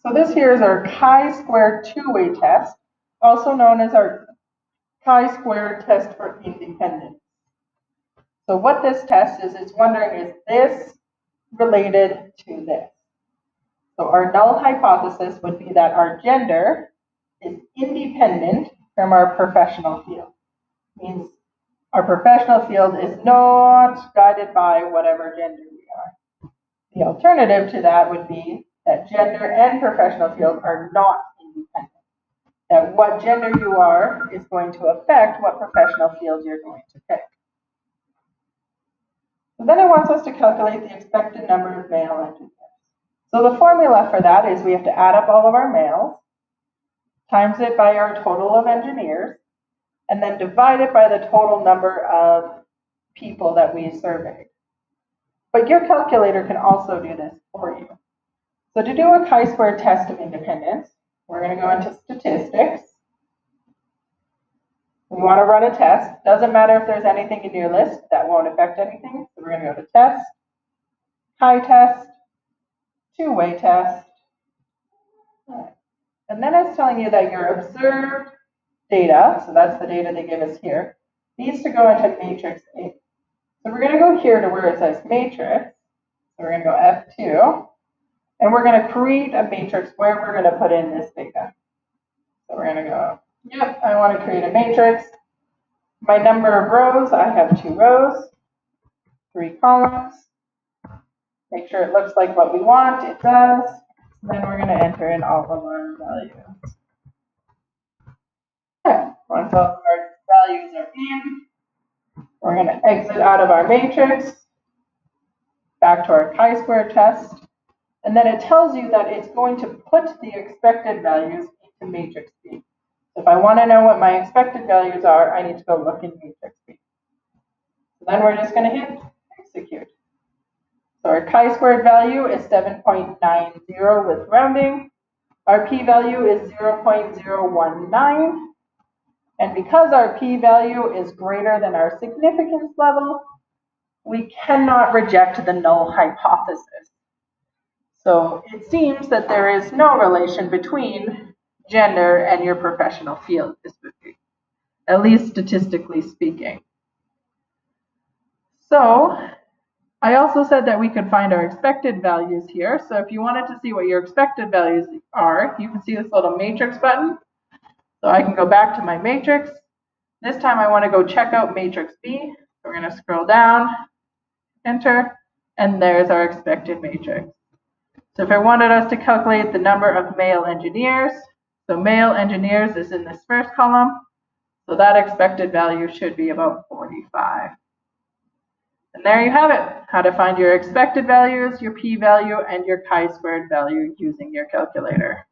So this here is our chi-square two-way test, also known as our chi-square test for independence. So what this test is, it's wondering, is this related to this? So our null hypothesis would be that our gender is independent from our professional field. Means our professional field is not guided by whatever gender we are. The alternative to that would be that gender and professional field are not independent. That what gender you are is going to affect what professional field you're going to pick. So then it wants us to calculate the expected number of male engineers. So the formula for that is we have to add up all of our males, times it by our total of engineers, and then divide it by the total number of people that we surveyed. But your calculator can also do this for you. So to do a chi-square test of independence, we're going to go into statistics. We want to run a test. Doesn't matter if there's anything in your list, that won't affect anything. So we're going to go to test, chi-test, two-way test. And then it's telling you that your observed data, so that's the data they give us here, needs to go into matrix A. So we're going to go here to where it says matrix. So we're going to go F2. And we're going to create a matrix where we're going to put in this data. So we're going to go, yep, I want to create a matrix. My number of rows, I have 2 rows, 3 columns. Make sure it looks like what we want. It does. And then we're going to enter in all of our values. Okay. Once all of our values are in, we're going to exit out of our matrix, back to our chi-square test. And then it tells you that it's going to put the expected values into matrix B. If I want to know what my expected values are, I need to go look in matrix B. So then we're just going to hit execute. So our chi-squared value is 7.90 with rounding. Our p-value is 0.019. And because our p-value is greater than our significance level, we cannot reject the null hypothesis. So it seems that there is no relation between gender and your professional field, at least statistically speaking. So I also said that we could find our expected values here. So if you wanted to see what your expected values are, you can see this little matrix button. So I can go back to my matrix. This time I want to go check out matrix B. So we're going to scroll down, enter, and there's our expected matrix. So if I wanted us to calculate the number of male engineers, so male engineers is in this first column, so that expected value should be about 45. And there you have it, how to find your expected values, your p-value, and your chi-squared value using your calculator.